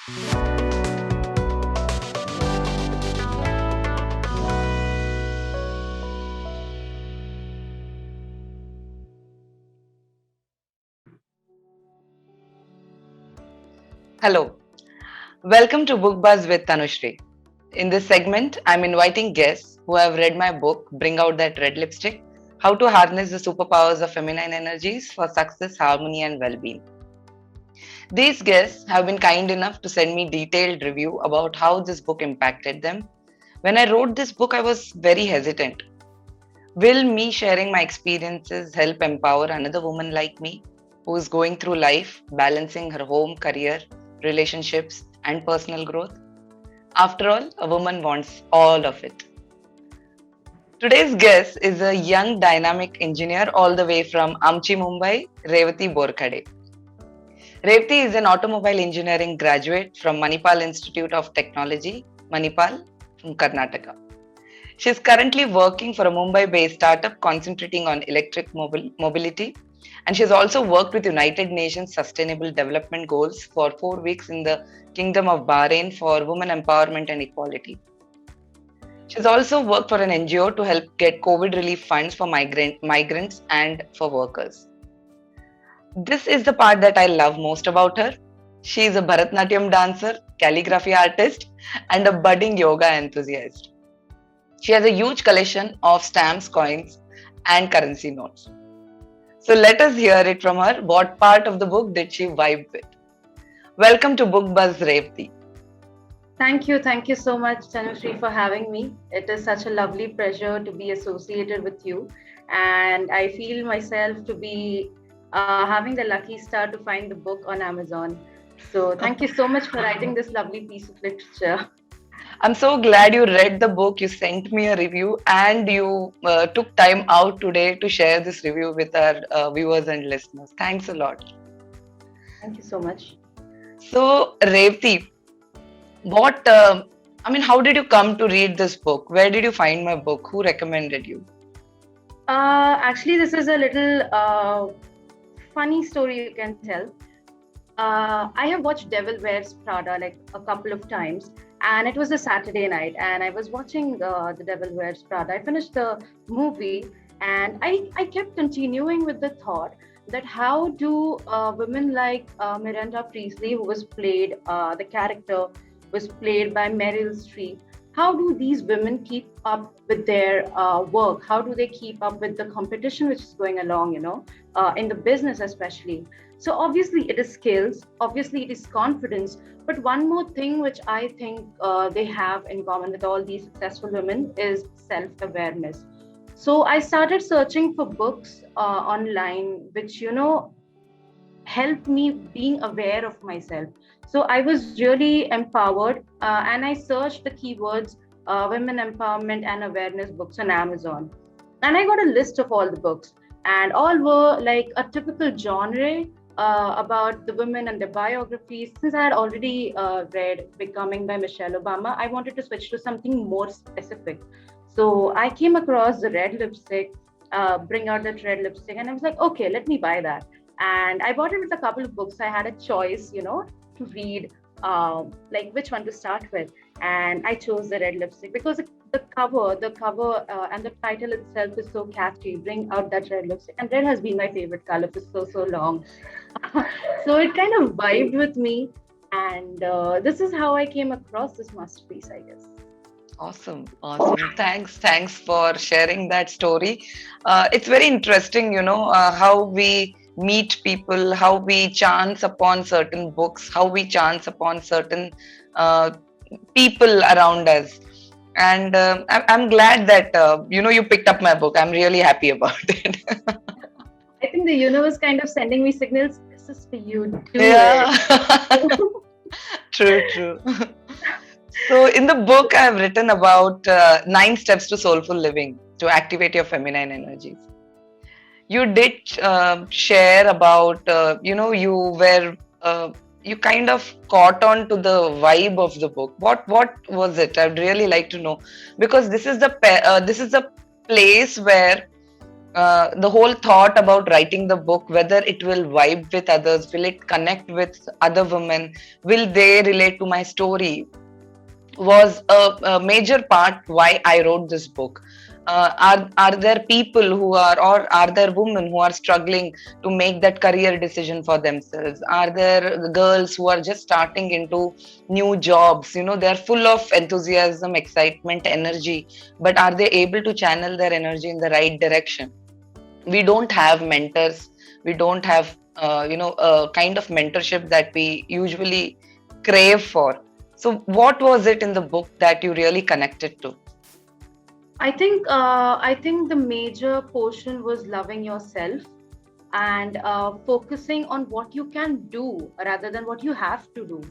Hello, welcome to Book Buzz with Tanushri. In this segment, I'm inviting guests who have read my book, Bring Out That Red Lipstick: How to Harness the Superpowers of Feminine Energies for Success, Harmony, and Well-being. These guests have been kind enough to send me detailed review about how this book impacted them. When I wrote this book, I was very hesitant. Will me sharing my experiences help empower another woman like me who is going through life, balancing her home, career, relationships, and personal growth? After all, a woman wants all of it. Today's guest is a young dynamic engineer all the way from Amchi, Mumbai, Revati Borkhade. Revati is an automobile engineering graduate from Manipal Institute of Technology, Manipal, from Karnataka. She is currently working for a Mumbai-based startup concentrating on electric mobility, and she has also worked with United Nations Sustainable Development Goals for 4 weeks in the Kingdom of Bahrain for women empowerment and equality. She has also worked for an NGO to help get COVID relief funds for migrants and for workers. This is the part that I love most about her. She is a Bharatanatyam dancer, calligraphy artist, and a budding yoga enthusiast. She has a huge collection of stamps, coins, and currency notes. So let us hear it from her. What part of the book did she vibe with? Welcome to Book Buzz, Revati. Thank you so much, Tanushri, for having me. It is such a lovely pleasure to be associated with you, and I feel myself to be having the lucky star to find the book on Amazon. So thank you so much for writing this lovely piece of literature. I'm so glad you read the book, you sent me a review, and you took time out today to share this review with our viewers and listeners. Thanks a lot. Thank you so much. So, Revati, how did you come to read this book? Where did you find my book? Who recommended you? Actually, this is a little funny story you can tell. I have watched Devil Wears Prada like a couple of times, and it was a Saturday night, and I was watching The Devil Wears Prada. I finished the movie, and I kept continuing with the thought that how do women like Miranda Priestley, who was played, the character was played by Meryl Streep, how do these women keep up with their work? How do they keep up with the competition which is going along, in the business especially? So obviously it is skills, obviously it is confidence, but one more thing which I think they have in common with all these successful women is self-awareness. So I started searching for books online, which, helped me being aware of myself. So I was really empowered, and I searched the keywords women empowerment and awareness books on Amazon. And I got a list of all the books, and all were like a typical genre about the women and their biographies. Since I had already read Becoming by Michelle Obama, I wanted to switch to something more specific. So I came across the red lipstick, Bring Out That Red Lipstick, and I was like, okay, let me buy that. And I bought it with a couple of books. I had a choice, to read, like which one to start with. And I chose the red lipstick because the cover, and the title itself is so catchy. Bring out that red lipstick, and red has been my favorite color for so long. So it kind of vibed with me, and this is how I came across this masterpiece, I guess. Awesome. Thanks for sharing that story. It's very interesting, how we meet people, how we chance upon certain books, how we chance upon certain people around us. And I'm glad that, you picked up my book. I'm really happy about it. I think the universe kind of sending me signals. This is for you. Do Yeah. it. True. So, in the book, I have written about 9 steps to soulful living to activate your feminine energies. You did share about, you kind of caught on to the vibe of the book. What was it? I'd really like to know, because this is the place where the whole thought about writing the book, whether it will vibe with others, will it connect with other women, will they relate to my story, was a major part why I wrote this book. Are there people who are, or are there women who are struggling to make that career decision for themselves? Are there girls who are just starting into new jobs? You know, they're full of enthusiasm, excitement, energy, but are they able to channel their energy in the right direction? We don't have mentors. We don't have, a kind of mentorship that we usually crave for. So, what was it in the book that you really connected to? I think the major portion was loving yourself and focusing on what you can do rather than what you have to do.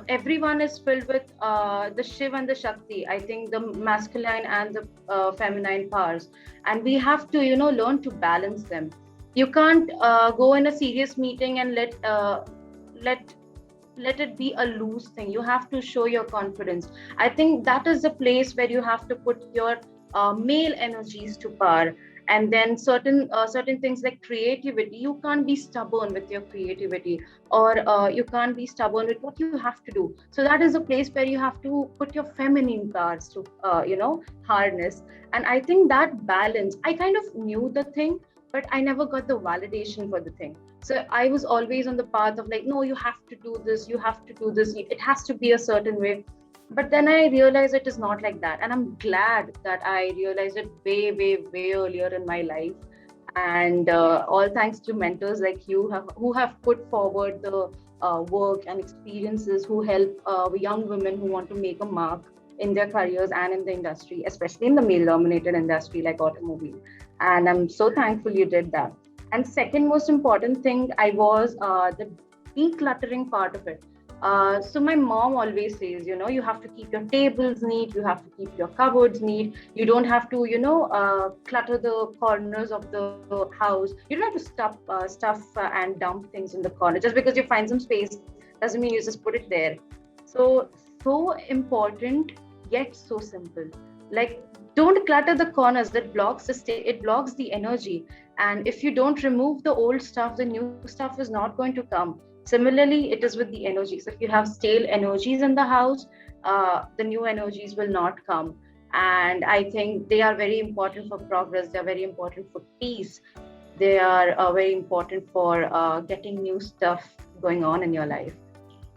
Everyone is filled with the Shiv and the Shakti. I think the masculine and the feminine powers, and we have to, learn to balance them. You can't go in a serious meeting and let let it be a loose thing. You have to show your confidence. I think that is the place where you have to put your male energies to power. And then certain things like creativity, you can't be stubborn with your creativity, or you can't be stubborn with what you have to do. So that is a place where you have to put your feminine powers to harness. And I think that balance, I kind of knew the thing, but I never got the validation for the thing. So I was always on the path of like, no, you have to do this, you have to do this, it has to be a certain way. But then I realized it is not like that, and I'm glad that I realized it way earlier in my life. And all thanks to mentors like you who have put forward the work and experiences, who help young women who want to make a mark in their careers and in the industry, especially in the male dominated industry like automobile. And I'm so thankful you did that. And second most important thing, I was the decluttering part of it. So my mom always says, you have to keep your tables neat, you have to keep your cupboards neat. You don't have to, clutter the corners of the house. You don't have to stuff and dump things in the corner. Just because you find some space doesn't mean you just put it there. So important, yet so simple. Like, don't clutter the corners. That blocks it blocks the energy. And if you don't remove the old stuff, the new stuff is not going to come. Similarly, it is with the energies. If you have stale energies in the house, the new energies will not come. And I think they are very important for progress. They are very important for peace. They are very important for getting new stuff going on in your life.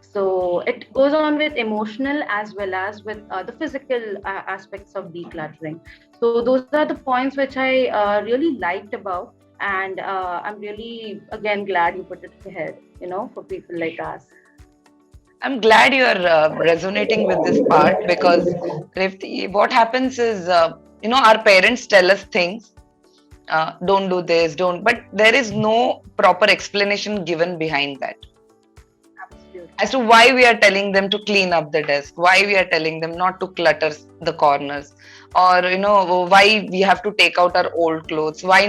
So it goes on with emotional as well as with the physical aspects of decluttering. So those are the points which I really liked about. And I'm really, again, glad you put it ahead, for people like us. I'm glad you're resonating with this part because Revati, what happens is, our parents tell us things, don't do this, don't, but there is no proper explanation given behind that. Absolutely. As to why we are telling them to clean up the desk, why we are telling them not to clutter the corners, or why we have to take out our old clothes, why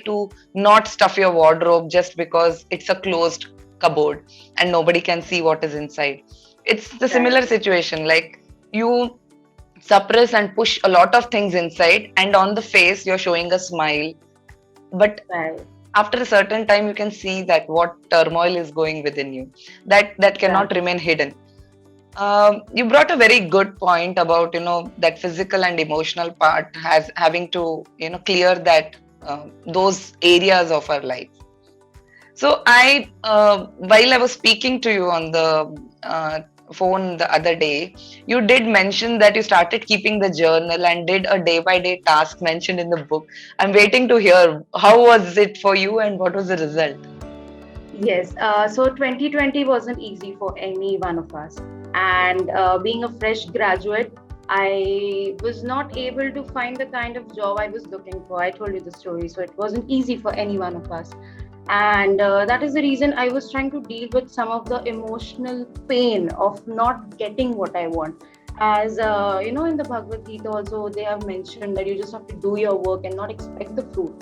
to not stuff your wardrobe just because it's a closed cupboard and nobody can see what is inside. It's the similar situation, like you suppress and push a lot of things inside, and on the face you're showing a smile, but Right. after a certain time you can see that what turmoil is going within you, that cannot remain hidden. You brought a very good point about that physical and emotional part has having to clear that those areas of our life. So I while I was speaking to you on the phone the other day, you did mention that you started keeping the journal and did a day by day task mentioned in the book. I'm waiting to hear how was it for you and what was the result. Yes. So 2020 wasn't easy for any one of us. And being a fresh graduate, I was not able to find the kind of job I was looking for. I told you the story. So it wasn't easy for any one of us. And that is the reason I was trying to deal with some of the emotional pain of not getting what I want. As in the Bhagavad Gita also, they have mentioned that you just have to do your work and not expect the fruit.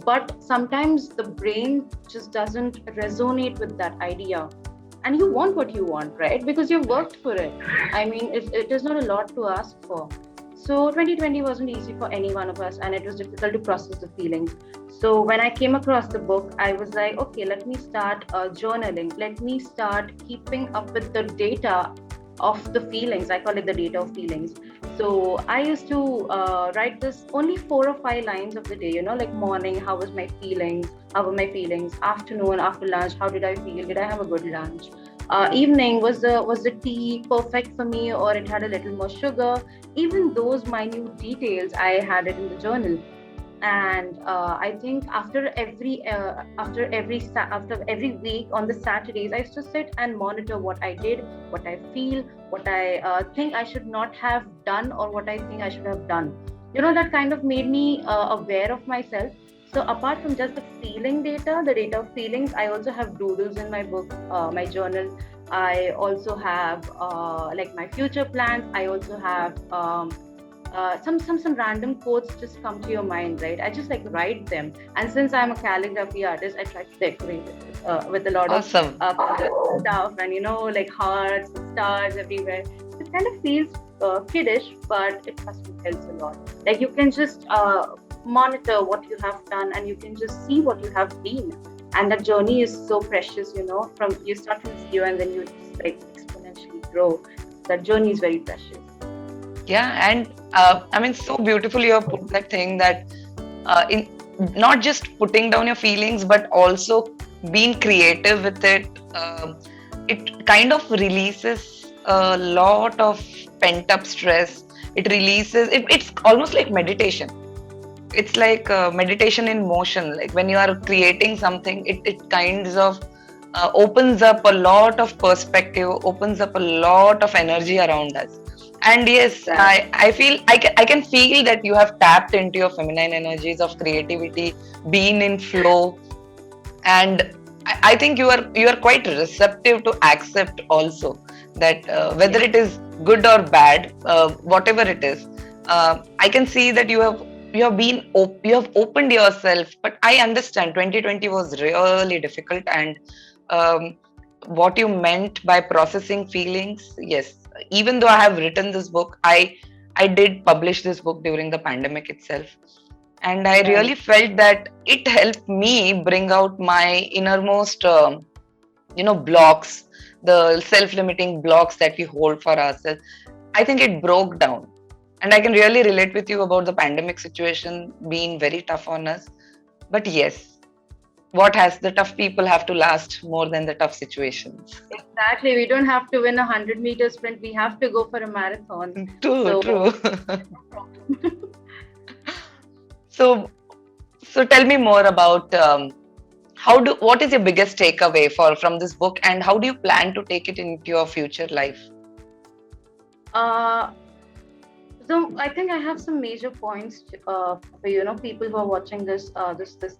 But sometimes the brain just doesn't resonate with that idea. And you want what you want, right? Because you've worked for it. I mean, it is not a lot to ask for. So 2020 wasn't easy for any one of us, and it was difficult to process the feelings. So when I came across the book, I was like, okay, let me start journaling. Let me start keeping up with the data of the feelings. I call it the data of feelings. So I used to write this only 4 or 5 lines of the day, like morning, how was my feelings? How were my feelings? Afternoon, after lunch, how did I feel? Did I have a good lunch? Evening, was the tea perfect for me, or it had a little more sugar? Even those minute details, I had it in the journal. And I think after every week on the Saturdays, I used to sit and monitor what I did, what I feel, what I think I should not have done, or what I think I should have done. That kind of made me aware of myself. So apart from just the feeling data, the data of feelings, I also have doodles in my book, my journal. I also have like my future plans. I also have some random quotes just come to your mind, right? I just like write them, and since I'm a calligraphy artist, I try to decorate it with a lot of Awesome. color stuff, and like hearts and stars everywhere. It kind of feels kiddish, but it trust me helps a lot. Like you can just monitor what you have done, and you can just see what you have been, and that journey is so precious. From you start from zero and then you just like exponentially grow. That journey is very precious. Yeah, and I mean, so beautifully you have put that thing that in not just putting down your feelings, but also being creative with it. It kind of releases a lot of pent up stress. It releases. It's almost like meditation. It's like meditation in motion. Like when you are creating something, it kinds of opens up a lot of perspective, opens up a lot of energy around us. And yes, I feel I can feel that you have tapped into your feminine energies of creativity, being in flow, and I think you are quite receptive to accept also that whether it is good or bad, whatever it is, I can see that you have opened yourself. But I understand 2020 was really difficult, and um, what you meant by processing feelings, yes. Even though I have written this book, I did publish this book during the pandemic itself, and I really Right. felt that it helped me bring out my innermost blocks, the self-limiting blocks that we hold for ourselves. I think it broke down, and I can really relate with you about the pandemic situation being very tough on us. But yes, what has the tough people have to last more than the tough situations? Exactly. We don't have to win a 100-meter sprint. We have to go for a marathon. True, So, true. So, so tell me more about what is your biggest takeaway from this book, and how do you plan to take it into your future life? uh, so I think I have some major points for people who are watching this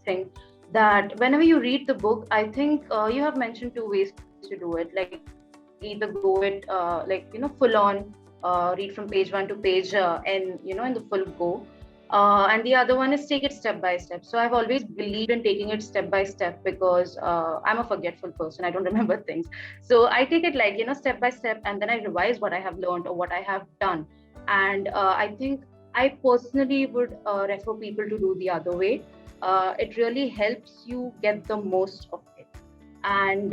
thing. That whenever you read the book, I think you have mentioned two ways to do it. Like either go it full on, read from page one to page and in the full go. And the other one is take it step by step. So I've always believed in taking it step by step because I'm a forgetful person. I don't remember things. So I take it like, step by step, and then I revise what I have learned or what I have done. And I think I personally would refer people to do the other way. It really helps you get the most of it. And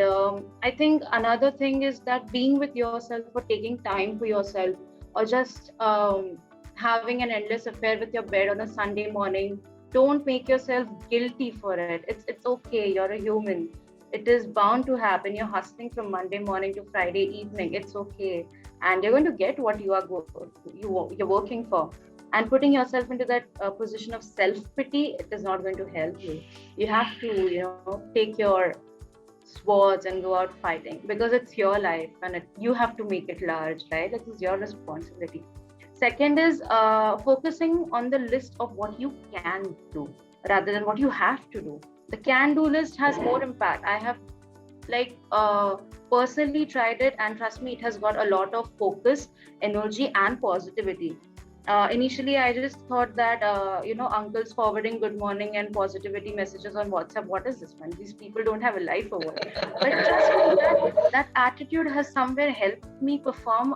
I think another thing is that being with yourself or taking time for yourself, or just having an endless affair with your bed on a Sunday morning, don't make yourself guilty for it. It's okay. You're a human. It is bound to happen. You're hustling from Monday morning to Friday evening. It's okay, and you're going to get what you're working for. And putting yourself into that position of self pity, it is not going to help you. You have to take your swords and go out fighting, because it's your life, and you have to make it large, right? This is your responsibility. Second is focusing on the list of what you can do rather than what you have to do. The can do list has more impact. I have like personally tried it, and trust me, it has got a lot of focus, energy, and positivity. Initially, I just thought that uncles forwarding good morning and positivity messages on WhatsApp, what is this, man? These people don't have a life or what? But trust me, that attitude has somewhere helped me perform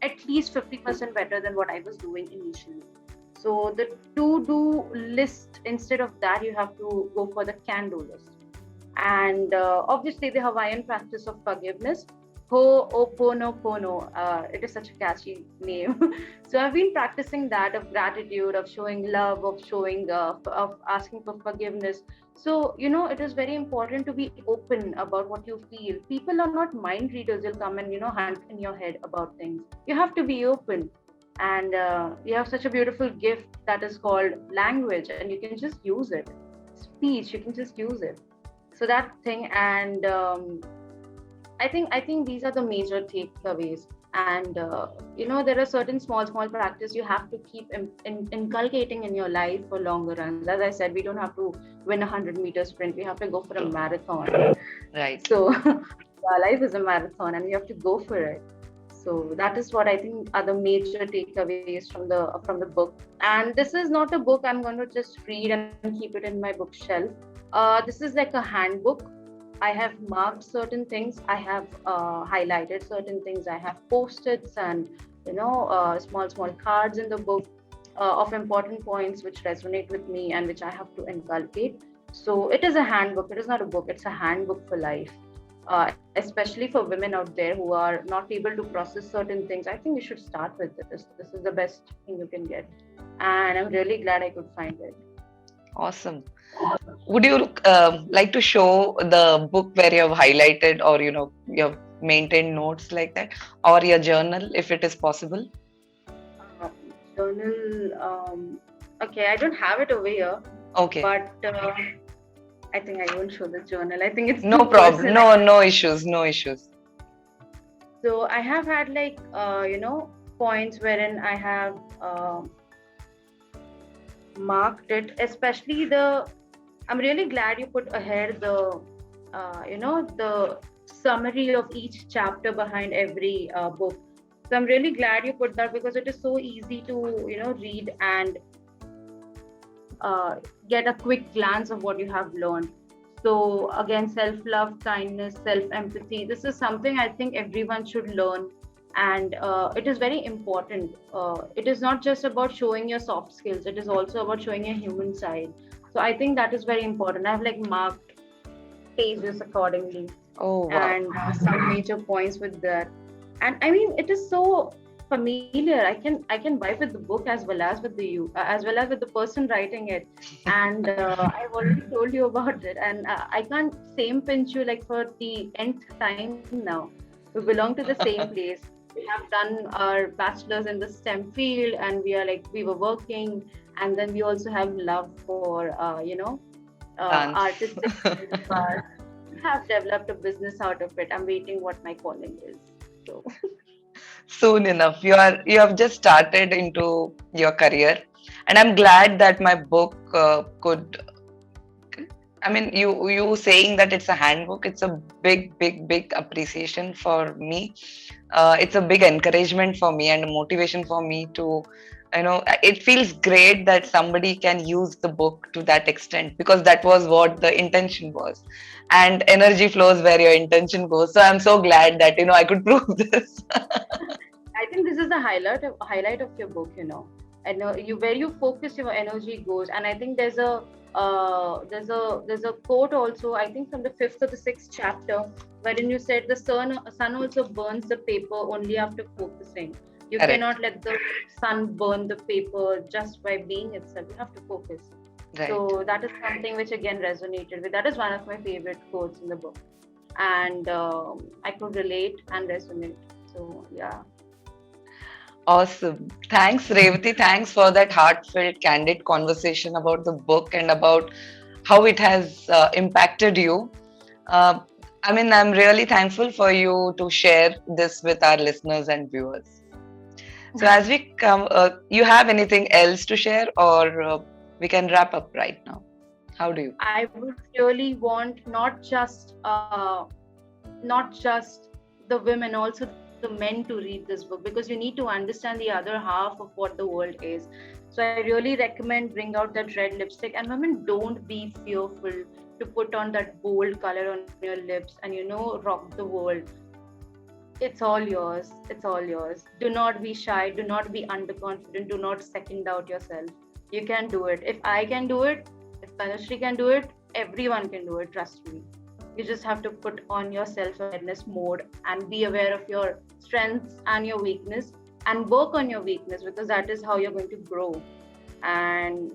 at least 50% better than what I was doing initially. So the to-do list, instead of that, you have to go for the can-do list. And obviously the Hawaiian practice of forgiveness, Ho'oponopono. It is such a catchy name. So I've been practicing that, of gratitude, of showing love, of showing, of asking for forgiveness. So it is very important to be open about what you feel. People are not mind readers. They'll come and hunt in your head about things. You have to be open, and you have such a beautiful gift that is called language, and you can just use it. Speech, you can just use it. So that thing, and I think these are the major takeaways. And there are certain small practice you have to keep inculcating in your life for longer runs. As I said, we don't have to win a 100-meter sprint. We have to go for a marathon. Right. So our life is a marathon, and we have to go for it. So that is what I think are the major takeaways from the book. And this is not a book I'm going to just read and keep it in my bookshelf. This is like a handbook. I have marked certain things. I have highlighted certain things. I have post-its and small cards in the book of important points which resonate with me and which I have to inculcate. So it is a handbook. It is not a book. It's a handbook for life. Especially for women out there who are not able to process certain things. I think you should start with this. This is the best thing you can get. And I'm really glad I could find it. Awesome. Would you like to show the book where you have highlighted, or you have maintained notes like that, or your journal, if it is possible? Journal. Okay, I don't have it over here. Okay. But I think I won't show the journal. I think it's no problem. No issues. No issues. So I have had points wherein I have marked it, especially I'm really glad you put ahead the the summary of each chapter behind every book. So I'm really glad you put that, because it is so easy to read and get a quick glance of what you have learned. So again, self-love, kindness, self-empathy, this is something I think everyone should learn. And it is very important. It is not just about showing your soft skills, it is also about showing your human side. So I think that is very important. I've marked pages accordingly. Oh, wow. And some major points with that. And I mean, it is so familiar. I can vibe with the book as well as with the person writing it. And I've already told you about it, and I can't same pinch you for the nth time now. We belong to the same place. We have done our bachelor's in the STEM field, and we were working, and then we also have love for artistic. We have developed a business out of it. I'm waiting what my calling is. So soon enough. You have just started into your career, and I'm glad that my book could. I mean, you saying that it's a handbook. It's a big appreciation for me. It's a big encouragement for me and a motivation for me to. It feels great that somebody can use the book to that extent, because that was what the intention was, and energy flows where your intention goes. So I'm so glad that I could prove this. I think this is the highlight of your book. And where you focus, your energy goes. And I think there's a quote also, I think from the 5th or the 6th chapter, wherein you said the sun also burns the paper only after focusing. You Correct. Cannot let the sun burn the paper just by being itself. You have to focus. Right. So that is something which again resonated with. That is one of my favorite quotes in the book, and I could relate and resonate. So yeah. Awesome. Thanks, Revati. Thanks for that heartfelt, candid conversation about the book and about how it has impacted you. I'm really thankful for you to share this with our listeners and viewers. So as we come, you have anything else to share, or we can wrap up right now? How do you? I would really want not just the women, also the men to read this book, because you need to understand the other half of what the world is. So I really recommend bring out that red lipstick, and women, don't be fearful to put on that bold color on your lips and rock the world. It's all yours. It's all yours. Do not be shy. Do not be underconfident. Do not second doubt yourself. You can do it. If I can do it, if Tanushree can do it, everyone can do it. Trust me. You just have to put on your self-awareness mode and be aware of your strengths and your weakness and work on your weakness, because that is how you're going to grow. And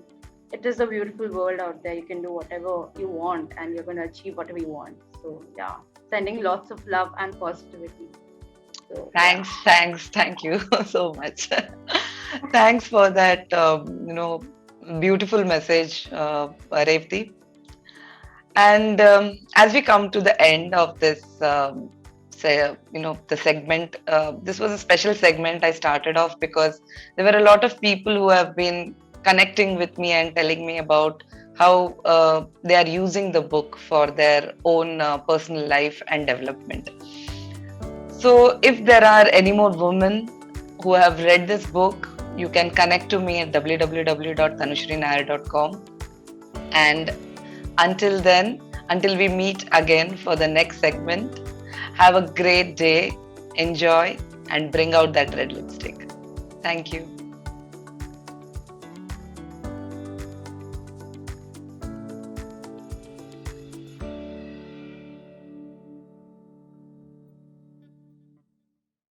it is a beautiful world out there. You can do whatever you want and you're going to achieve whatever you want. So, yeah, sending lots of love and positivity. So, Thank you so much. Thanks for that, beautiful message, Revati. And as we come to the end of this, the segment, this was a special segment I started off because there were a lot of people who have been connecting with me and telling me about how they are using the book for their own personal life and development. So if there are any more women who have read this book, you can connect to me at www.tanushreenair.com. And until then, until we meet again for the next segment, have a great day, enjoy, and bring out that red lipstick. Thank you.